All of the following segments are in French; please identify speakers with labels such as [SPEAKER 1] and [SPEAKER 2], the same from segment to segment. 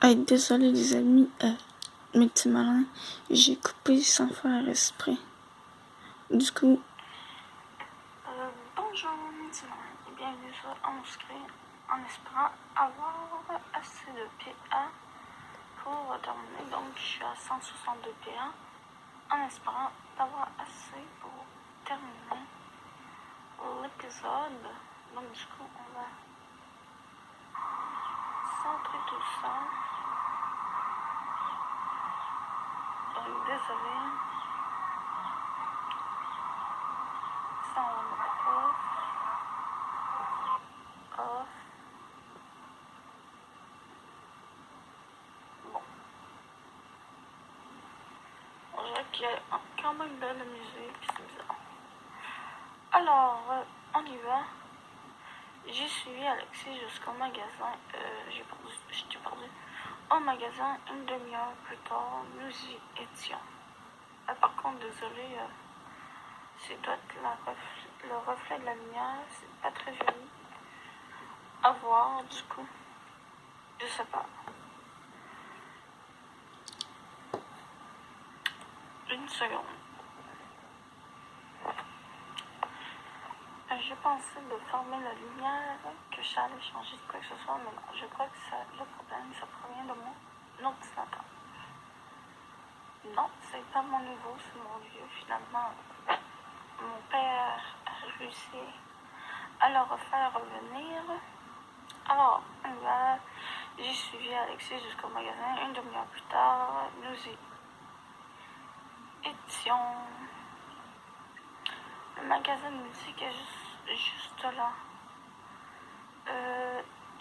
[SPEAKER 1] Hey, désolé les amis, mes petits malins, j'ai coupé sans faire exprès. Du coup,
[SPEAKER 2] bonjour mes petits malins et bienvenue sur On-Screen en espérant avoir assez de PA pour terminer. Donc je suis à 162 PA en espérant d'avoir assez pour terminer l'épisode. Donc du coup on va centrer tout ça. Donc désolé. Ça on va mettre off. Bon. On dirait qu'il y a quand même de la musique, c'est bizarre. Alors, on y va. J'ai suivi Alexis jusqu'au magasin. J'étais perdu. Au magasin, une demi-heure plus tard, nous y étions. Par contre, désolé, c'est doit être le reflet de la lumière. C'est pas très joli à voir, du coup. Je sais pas. Une seconde. Je pensais de fermer la lumière, que j'allais changer de quoi que ce soit, mais non, je crois que le problème, ça provient de mon ordinateur. Non, c'est pas mon nouveau, c'est mon vieux. Finalement, mon père a réussi à le refaire revenir. Alors, j'ai suivi Alexis jusqu'au magasin. Une demi-heure plus tard, nous y étions. Le magasin de musique est juste là.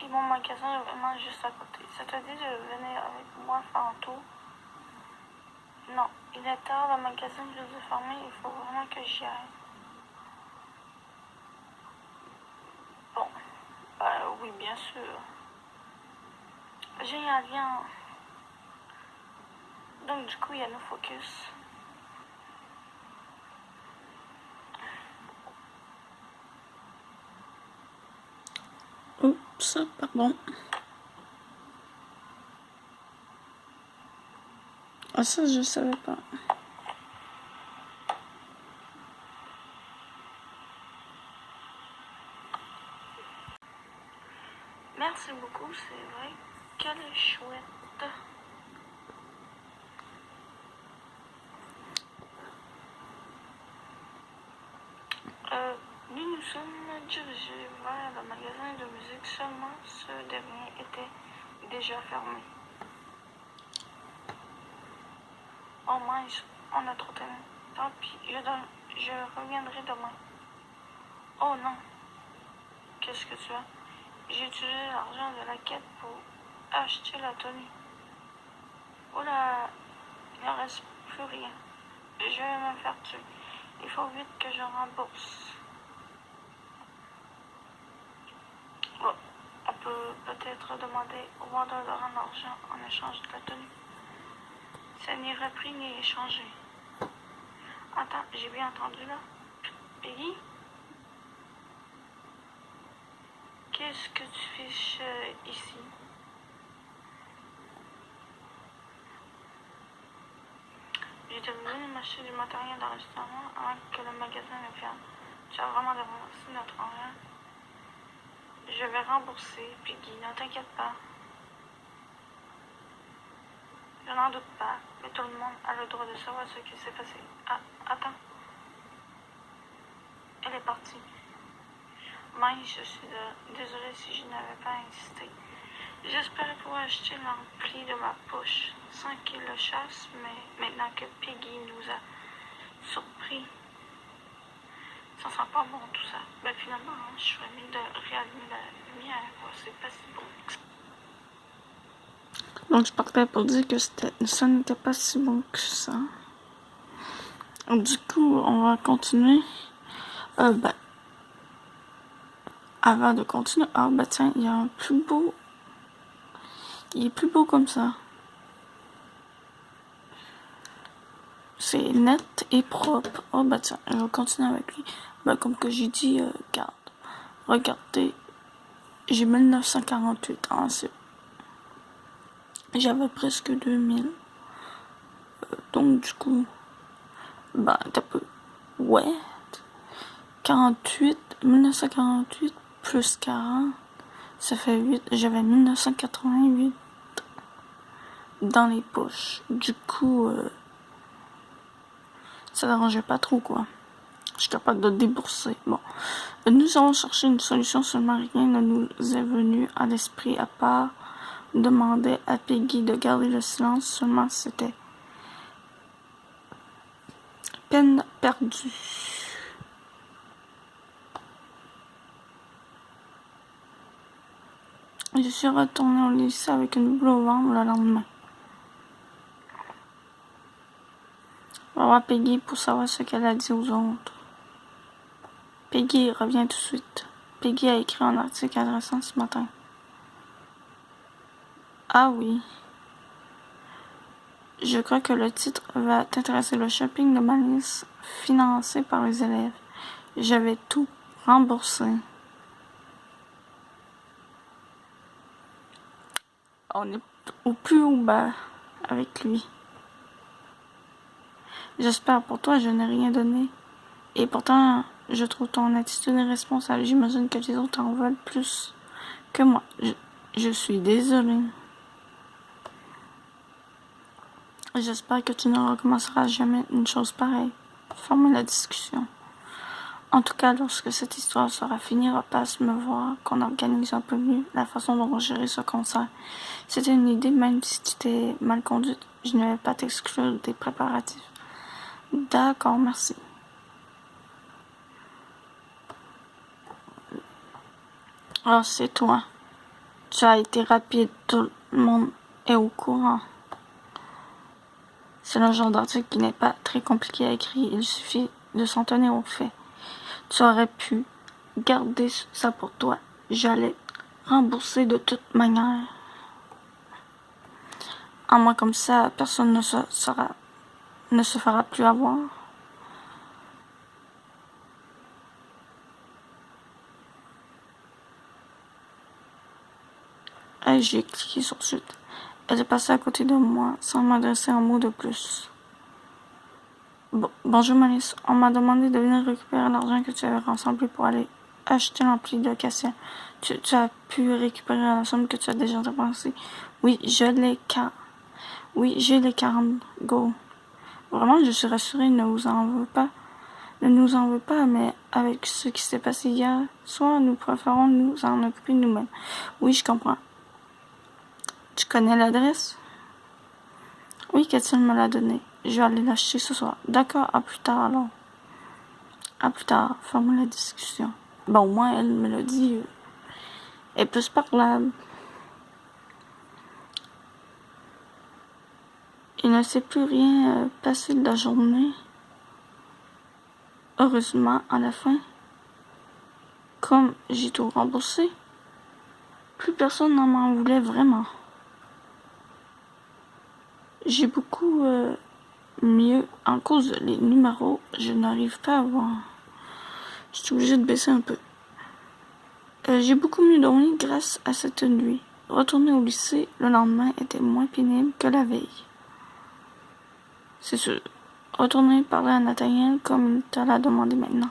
[SPEAKER 2] Et mon magasin est vraiment juste à côté. Ça te dit de venir avec moi faire un tour? Non, il est tard, le magasin vient de fermer, il faut vraiment que j'y aille. Bon, oui, bien sûr. Génial, bien. Donc du coup, il y a nos focus.
[SPEAKER 1] oups, pardon. Ah, ça, je savais pas.
[SPEAKER 2] Merci beaucoup, c'est vrai. Quelle chouette. Nous nous sommes dirigés vers le magasin de musique, seulement ce dernier était déjà fermé. Oh mince, on a trop tenu. Tant pis, je reviendrai demain. Oh non, qu'est-ce que tu as? J'ai utilisé l'argent de la quête pour acheter la tenue. Oh là, il ne reste plus rien. Je vais me faire tuer. Il faut vite que je rembourse. Bon, on peut peut-être demander au vendeur de rendre l'argent en échange de la tenue. C'est ni repris ni échangé. Attends, j'ai bien entendu là. Peggy? Qu'est-ce que tu fiches ici? J'étais venu m'acheter du matériel d'enregistrement avant que le magasin ne ferme. Tu as vraiment dépensé notre argent. Je vais rembourser, Peggy, ne t'inquiète pas. Je n'en doute pas, mais tout le monde a le droit de savoir ce qui s'est passé. Ah, attends. Elle est partie. Mince, je suis désolée si je n'avais pas insisté. J'espérais pouvoir acheter l'ampli de ma poche sans qu'il le chasse, mais maintenant que Peggy nous a surpris, ça sent pas bon tout ça. Ben finalement, je suis mieux de réallumer la lumière. C'est pas si bon.
[SPEAKER 1] Donc, je partais pour dire que ça n'était pas si bon que ça. Du coup, on va continuer. Avant de continuer, tiens, il y a un plus beau. Il est plus beau comme ça. C'est net et propre. Tiens, je vais continuer avec lui. Comme que j'ai dit, regardez, j'ai 1948. C'est J'avais presque 2000. Donc, du coup, t'as peu. Ouais. 1948 plus 40, ça fait 8. J'avais 1988 dans les poches. Du coup, ça n'arrangeait pas trop, quoi. Je suis capable de débourser. Bon. Nous avons cherché une solution, seulement rien ne nous est venu à l'esprit à part demander à Peggy de garder le silence. Seulement c'était peine perdue. Je suis retournée au lycée avec une boule au ventre le lendemain. On va voir Peggy pour savoir ce qu'elle a dit aux autres. Peggy revient tout de suite. Peggy a écrit un article intéressant ce matin. Ah oui. Je crois que le titre va t'intéresser. Le shopping de Malice financé par les élèves. J'avais tout remboursé. On est au plus haut bas avec lui. J'espère pour toi, je n'ai rien donné. Et pourtant, je trouve ton attitude irresponsable. J'imagine que les autres en veulent plus que moi. Je suis désolée. J'espère que tu ne recommenceras jamais une chose pareille. Fermez la discussion. En tout cas, lorsque cette histoire sera finie, repasse me voir, qu'on organise un peu mieux la façon dont on gérer ce concert. C'était une idée, même si tu t'es mal conduite. Je ne vais pas t'exclure des préparatifs. D'accord, merci. Alors, c'est toi. Tu as été rapide, tout le monde est au courant. C'est le genre d'article qui n'est pas très compliqué à écrire, il suffit de s'en tenir aux faits. Tu aurais pu garder ça pour toi. J'allais rembourser de toute manière. À moins comme ça, personne ne se fera plus avoir. Et j'ai cliqué sur suite. Elle est passée à côté de moi sans m'adresser un mot de plus. Bonjour Malice, on m'a demandé de venir récupérer l'argent que tu avais rassemblé pour aller acheter l'ampli de Cassien. Tu as pu récupérer la somme que tu as déjà dépensée. Oui, j'ai les 40. Go. Vraiment, je suis rassurée, ne vous en veux pas. Ne nous en veux pas, mais avec ce qui s'est passé hier soir, nous préférons nous en occuper nous-mêmes. Oui, je comprends. Tu connais l'adresse? Oui, Catherine me l'a donnée. Je vais aller l'acheter ce soir. D'accord, à plus tard alors. À plus tard, ferme la discussion. Bon, au moins, elle me l'a dit. Elle est plus parlable. Il ne s'est plus rien passé de la journée. Heureusement, à la fin, comme j'ai tout remboursé, plus personne n'en m'en voulait vraiment. J'ai beaucoup mieux. En cause des numéros, je n'arrive pas à voir. Je suis obligée de baisser un peu. J'ai beaucoup mieux dormi grâce à cette nuit. Retourner au lycée le lendemain était moins pénible que la veille. C'est sûr. Retourner parler à Nathaniel comme il te l'a demandé maintenant,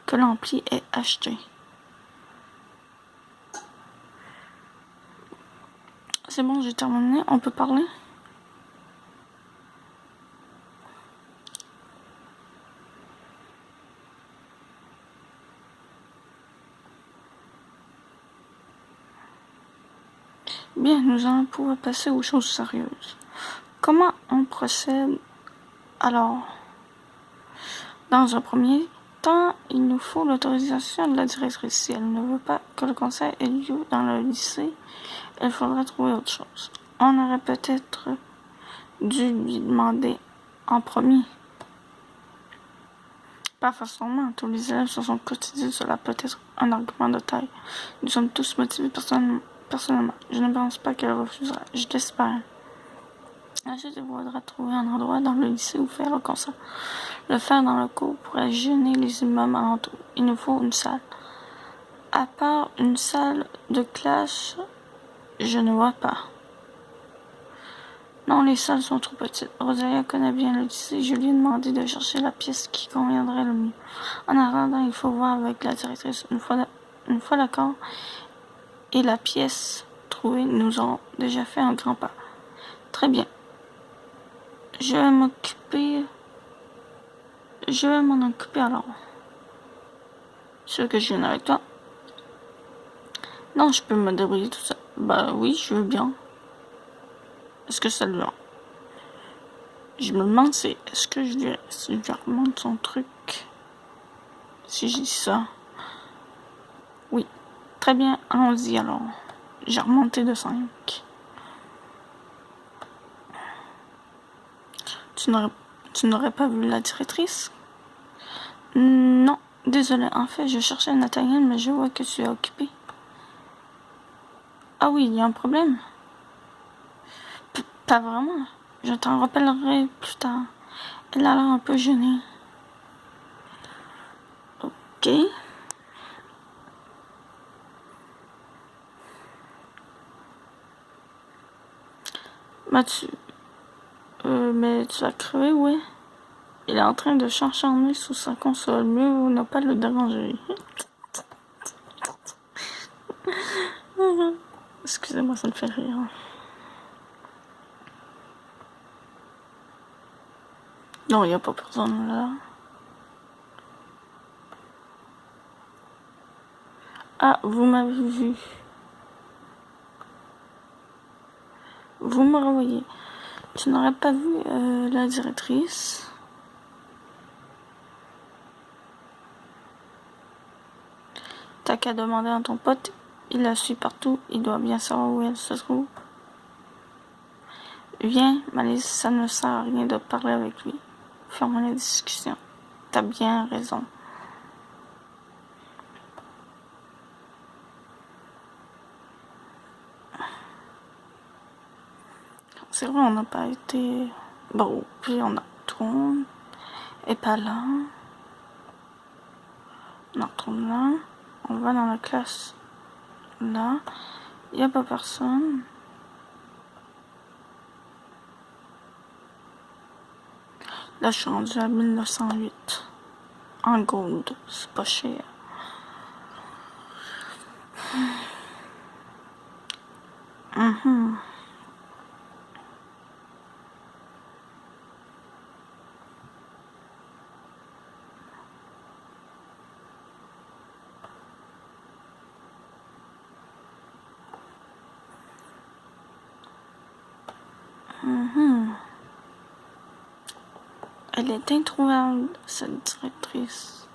[SPEAKER 1] que l'ampli est acheté. C'est bon, j'ai terminé. On peut parler? Bien, nous allons pouvoir passer aux choses sérieuses. Comment on procède alors? Dans un premier temps, il nous faut l'autorisation de la directrice. Si elle ne veut pas que le concert ait lieu dans le lycée, il faudra trouver autre chose. On aurait peut-être dû lui demander en premier. Pas facilement, tous les élèves se sont cotisés, cela peut être un argument de taille. Nous sommes tous motivés personnellement. Je ne pense pas qu'elle refusera, je l'espère. Ensuite, il faudra trouver un endroit dans le lycée où faire le concert. Le faire dans le cours pourrait gêner les immeubles alentours. Il nous faut une salle. À part une salle de classe, je ne vois pas. Non, les salles sont trop petites. Rosalia connaît bien le lycée. Je lui ai demandé de chercher la pièce qui conviendrait le mieux. En attendant, il faut voir avec la directrice. Une fois l'accord et la pièce trouvée, nous aurons déjà fait un grand pas. Très bien. Je vais m'en occuper alors. Tu veux que je vienne avec toi? Non, je peux me débrouiller tout ça. Bah oui, je veux bien. Est-ce que ça lui va? Je me demande est-ce que je lui remonte son truc? Si je dis ça. Oui. Très bien, allons-y alors. J'ai remonté de 5. Tu n'aurais pas vu la directrice? Non, désolé. En fait, je cherchais Nathaniel, mais je vois que tu es occupé. Ah oui, il y a un problème? Pas vraiment. Je t'en rappellerai plus tard. Elle a l'air un peu gênée. Ok. Mais tu vas crever, ouais. Il est en train de s'acharner sous sa console. Mieux vaut ne pas le déranger. Excusez-moi, ça me fait rire. Non, il n'y a pas personne là. Ah, vous m'avez vu. Vous me revoyez. Tu n'aurais pas vu la directrice? T'as qu'à demander à ton pote. Il la suit partout. Il doit bien savoir où elle se trouve. Viens, Malice, ça ne sert à rien de parler avec lui. Ferme la discussion. T'as bien raison. C'est vrai, on n'a pas été... Bon, puis on retourne. Et pas là. On retourne là. On va dans la classe. Là. Il n'y a pas personne. Là, je suis rendue à 1908. En gold. C'est pas cher. Elle est introuvable, cette directrice.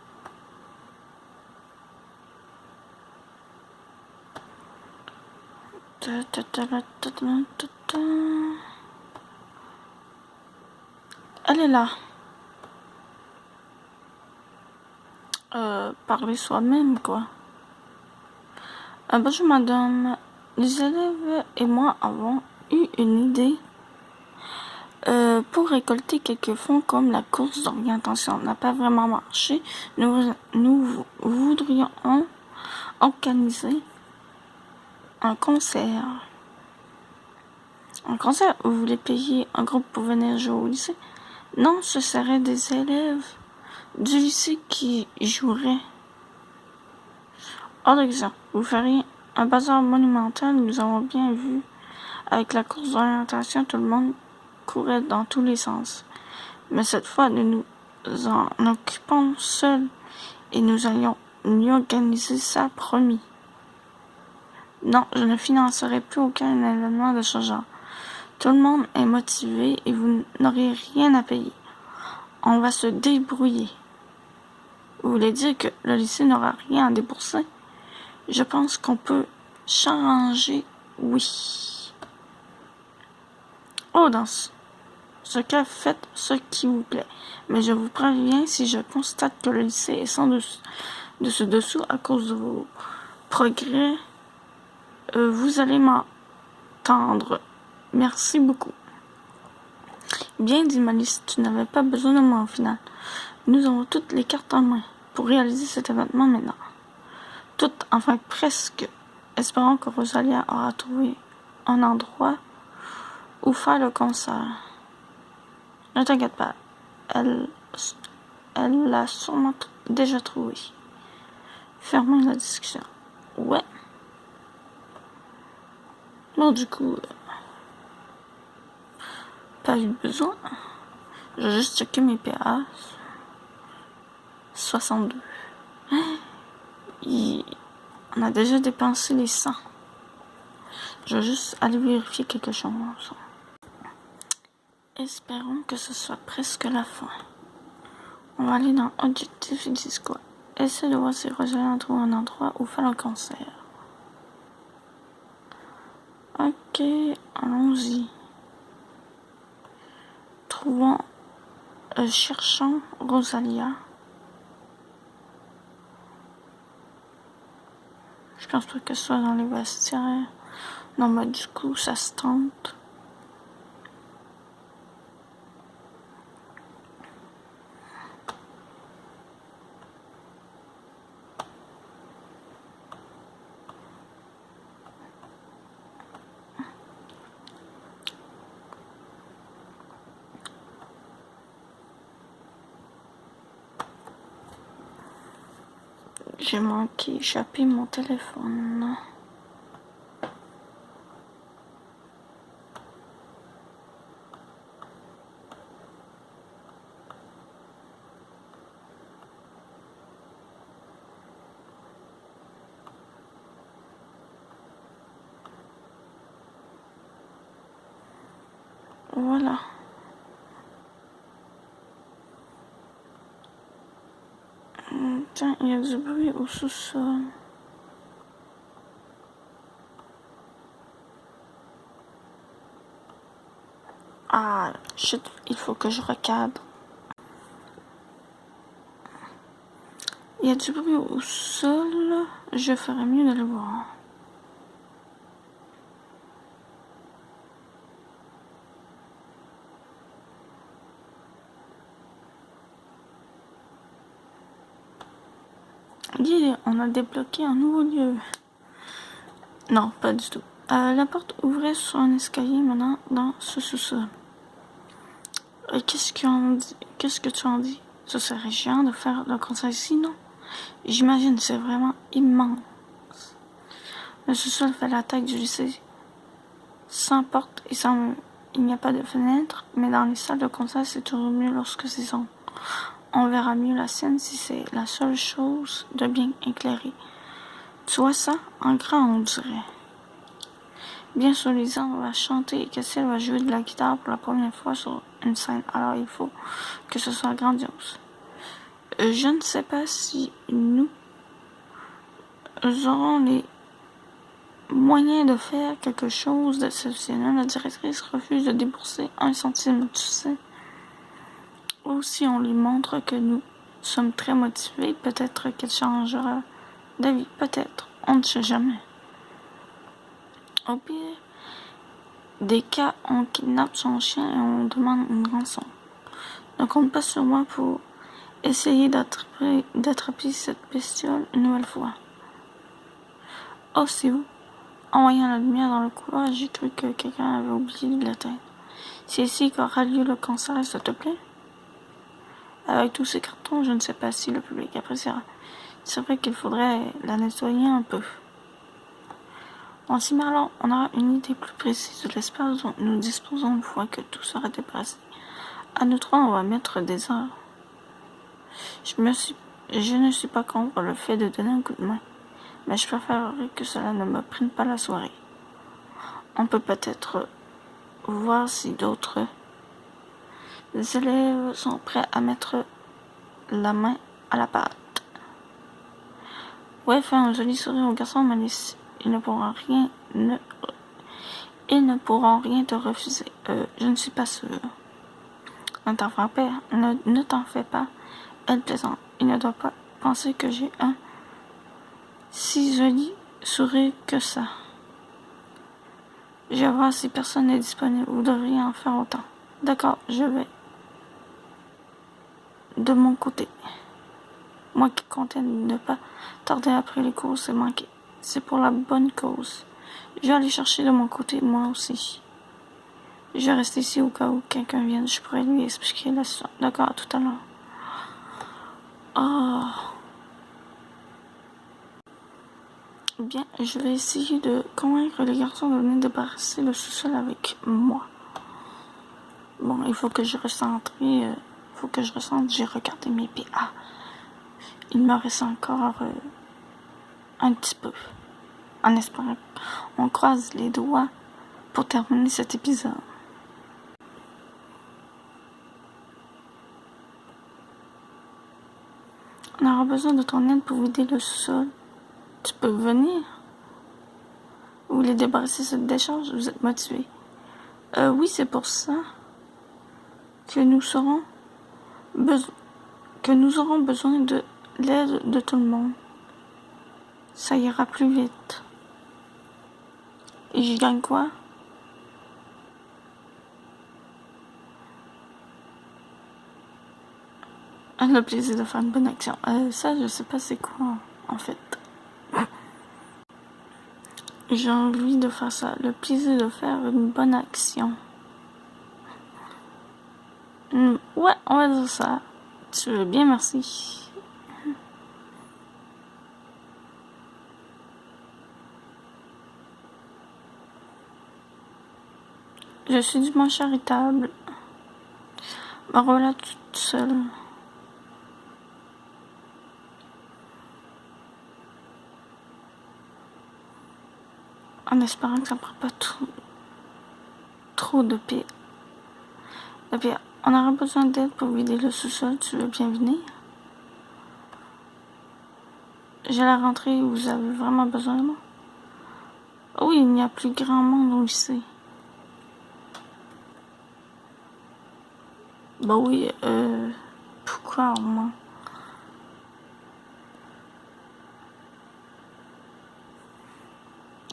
[SPEAKER 1] Elle est là. Parler soi-même, quoi. Bonjour madame. Les élèves et moi avons eu une idée pour récolter quelques fonds comme la course d'orientation n'a pas vraiment marché. Nous voudrions organiser un concert. Un concert? Vous voulez payer un groupe pour venir jouer au lycée? Non, ce seraient des élèves du lycée qui joueraient. Hors d'exemple, vous feriez un bazar monumental. Nous avons bien vu avec la course d'orientation, tout le monde courait dans tous les sens. Mais cette fois, nous nous en occupons seuls et nous allions mieux organiser ça, promis. Non, je ne financerai plus aucun événement de ce genre. Tout le monde est motivé et vous n'aurez rien à payer. On va se débrouiller. Vous voulez dire que le lycée n'aura rien à débourser? Je pense qu'on peut s'arranger, oui. Oh, dans ce cas, faites ce qui vous plaît. Mais je vous préviens, si je constate que le lycée est sans dessous à cause de vos progrès, vous allez m'entendre. Merci beaucoup. Bien dit, Malice, tu n'avais pas besoin de moi au final. Nous avons toutes les cartes en main pour réaliser cet événement maintenant. Toutes, enfin presque. Espérons que Rosalia aura trouvé un endroit ou faire le concert. Ne t'inquiète pas, elle l'a sûrement déjà trouvé. Fermons la discussion. Ouais. Bon, du coup, pas eu besoin. J'ai juste checké mes PA. 62. On a déjà dépensé les 100. Je vais juste aller vérifier quelque chose. Espérons que ce soit presque la fin. On va aller dans Objectif et Discord. Essaye de voir si Rosalind trouve un endroit où faire le concert. Ok, allons-y. Trouvons, cherchons Rosalia. Je pense pas que ce soit dans les vestiaires. Non, mais du coup, ça se tente. J'ai manqué échapper mon téléphone. Voilà. Tiens, il y a du bruit au sous-sol. Ah, shit, il faut que je recadre. Il y a du bruit au sol. Je ferais mieux de le voir. Yeah, on a débloqué un nouveau lieu. Non, pas du tout. La porte ouvrait sur un escalier maintenant dans ce sous-sol. Qu'est-ce que tu en dis? Ce serait géant de faire le concert ici, non? J'imagine, c'est vraiment immense. Le sous-sol fait la taille du lycée. Sans porte et sans mur. Il n'y a pas de fenêtre, mais dans les salles de concert, c'est toujours mieux lorsque c'est sombre. On verra mieux la scène si c'est la seule chose de bien éclairée. Tu vois ça? En grand, on dirait. Bien sûr, Lisa va chanter et Cassie va jouer de la guitare pour la première fois sur une scène. Alors, il faut que ce soit grandiose. Je ne sais pas si nous aurons les moyens de faire quelque chose d'exceptionnel. La directrice refuse de débourser 1 centime, tu sais. Ou si on lui montre que nous sommes très motivés, peut-être qu'elle changera d'avis. Peut-être. On ne sait jamais. Au pire des cas, on kidnappe son chien et on demande une rançon. Ne compte pas sur moi pour essayer d'attraper cette bestiole une nouvelle fois. Oh, c'est vous. En voyant la lumière dans le couloir, j'ai cru que quelqu'un avait oublié de l'éteindre. C'est ici qu'aura lieu le concert, s'il te plaît? Avec tous ces cartons, je ne sais pas si le public appréciera. C'est vrai qu'il faudrait la nettoyer un peu. Bon, si Marlon, on aura une idée plus précise de l'espace dont nous disposons une fois que tout sera dépassé. À nous trois, on va mettre des heures. Je ne suis pas contre le fait de donner un coup de main, mais je préférerais que cela ne me prenne pas la soirée. On peut peut-être voir si d'autres élèves sont prêts à mettre la main à la pâte. Ouais, fais un joli sourire aux garçons, mais ils ne pourront rien te refuser. Je ne suis pas sûre. Ne t'en fais pas. Elle plaisante. Il ne doit pas penser que j'ai un si joli sourire que ça. Je vais voir si personne n'est disponible. Vous devriez en faire autant. D'accord, je vais. De mon côté. Moi qui comptais ne pas tarder après les cours, c'est manqué. C'est pour la bonne cause. Je vais aller chercher de mon côté, moi aussi. Je vais rester ici au cas où quelqu'un vienne. Je pourrais lui expliquer la situation. D'accord, à tout à l'heure. Bien, je vais essayer de convaincre les garçons de venir débarrasser le sous-sol avec moi. Bon, il faut que je recentre. J'ai regardé mes PA. Il me reste encore un petit peu. En espérant qu'on croise les doigts pour terminer cet épisode. On aura besoin de ton aide pour vider le sous-sol. Tu peux venir? Vous voulez débarrasser cette décharge? Vous êtes motivé? Oui, c'est pour ça que nous aurons besoin de l'aide de tout le monde. Ça ira plus vite. Et j'y gagne quoi? Le plaisir de faire une bonne action. Ça, je sais pas c'est quoi, en fait. J'ai envie de faire ça. Le plaisir de faire une bonne action. Ouais, on va dire ça. Tu veux bien, merci. Je suis du moins charitable. Me voilà toute seule. En espérant que ça ne prend pas trop de paix. Et puis, on aura besoin d'aide pour vider le sous-sol. Tu veux bien venir? J'ai la rentrée. Vous avez vraiment besoin de moi? Oui, il n'y a plus grand monde au lycée. Bah oui, pourquoi moi?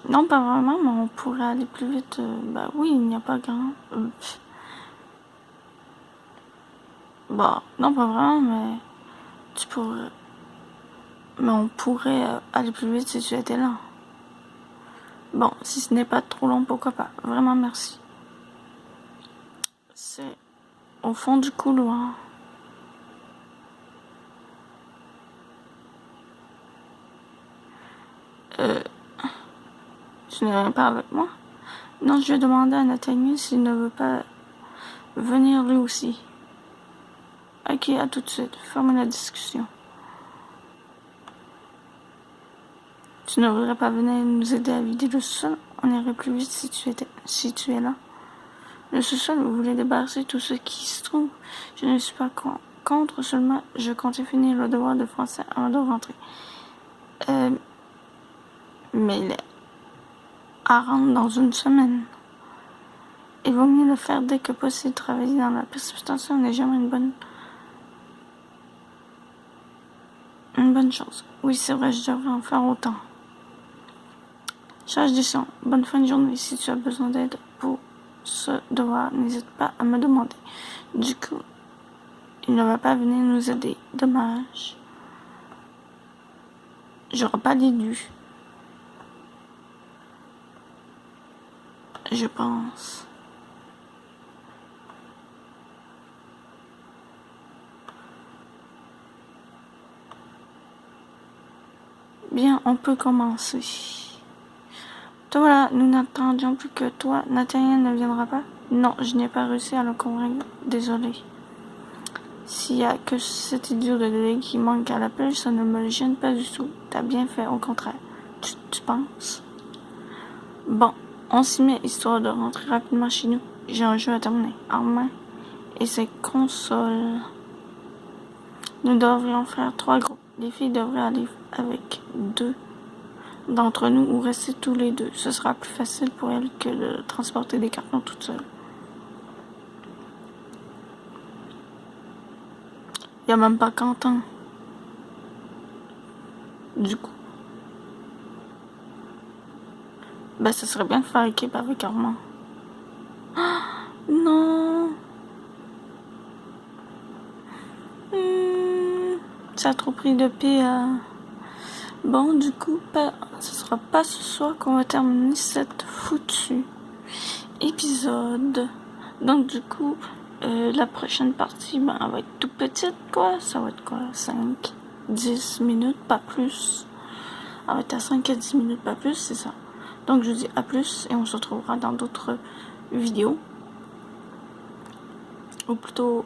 [SPEAKER 1] Non, pas vraiment, mais on pourrait aller plus vite. Bah oui, il n'y a pas grand... Bah, non, pas vraiment, mais tu pourrais... Mais on pourrait aller plus vite si tu étais là. Bon, si ce n'est pas trop long, pourquoi pas. Vraiment, merci. C'est au fond du couloir. Tu ne viens pas avec moi? Non, je vais demander à Nathaniel s'il ne veut pas venir lui aussi. Ok, à tout de suite. Fermez la discussion. Tu ne voudrais pas venir nous aider à vider le sous-sol? On irait plus vite si tu es là. Le sous-sol, vous voulez débarrasser tout ce qui se trouve? Je ne suis pas contre, seulement je comptais finir le devoir de français avant de rentrer. Mais il est à rendre dans une semaine. Il vaut mieux le faire dès que possible. Travailler dans la précipitation n'est jamais une bonne chose. Oui, c'est vrai, je devrais en faire autant. Charge du son. Bonne fin de journée. Si tu as besoin d'aide pour ce devoir, n'hésite pas à me demander. Du coup, il ne va pas venir nous aider. Dommage. J'aurai pas d'élu. Je pense. Bien, on peut commencer. Voilà, nous n'attendions plus que toi. Nathaniel ne viendra pas? Non, je n'ai pas réussi à le convaincre. Désolé. S'il y a que cet idiot de délégué qui manque à l'appel, ça ne me gêne pas du tout. T'as bien fait, au contraire. Tu penses? Bon, on s'y met, histoire de rentrer rapidement chez nous. J'ai un jeu à terminer. Armand et ses consoles. Nous devrions faire 3 groupes. Les filles devraient aller avec 2 d'entre nous ou rester tous les 2. Ce sera plus facile pour elles que de transporter des cartons toutes seules. Il n'y a même pas Quentin. Du coup. Ben, ce serait bien de faire équipe avec Armand. Ah, non. Ça a trop pris de PA. Bon, du coup, ce sera pas ce soir qu'on va terminer cette foutue épisode. Donc, du coup, la prochaine partie, ben, elle va être toute petite, quoi. Ça va être quoi? 5, 10 minutes, pas plus. Elle va être à 5 à 10 minutes, pas plus, c'est ça. Donc, je vous dis à plus et on se retrouvera dans d'autres vidéos. Ou plutôt,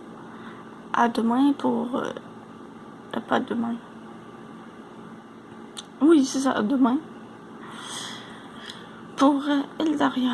[SPEAKER 1] à demain pour... pas demain. Oui, c'est ça, demain. Pour Eldaria.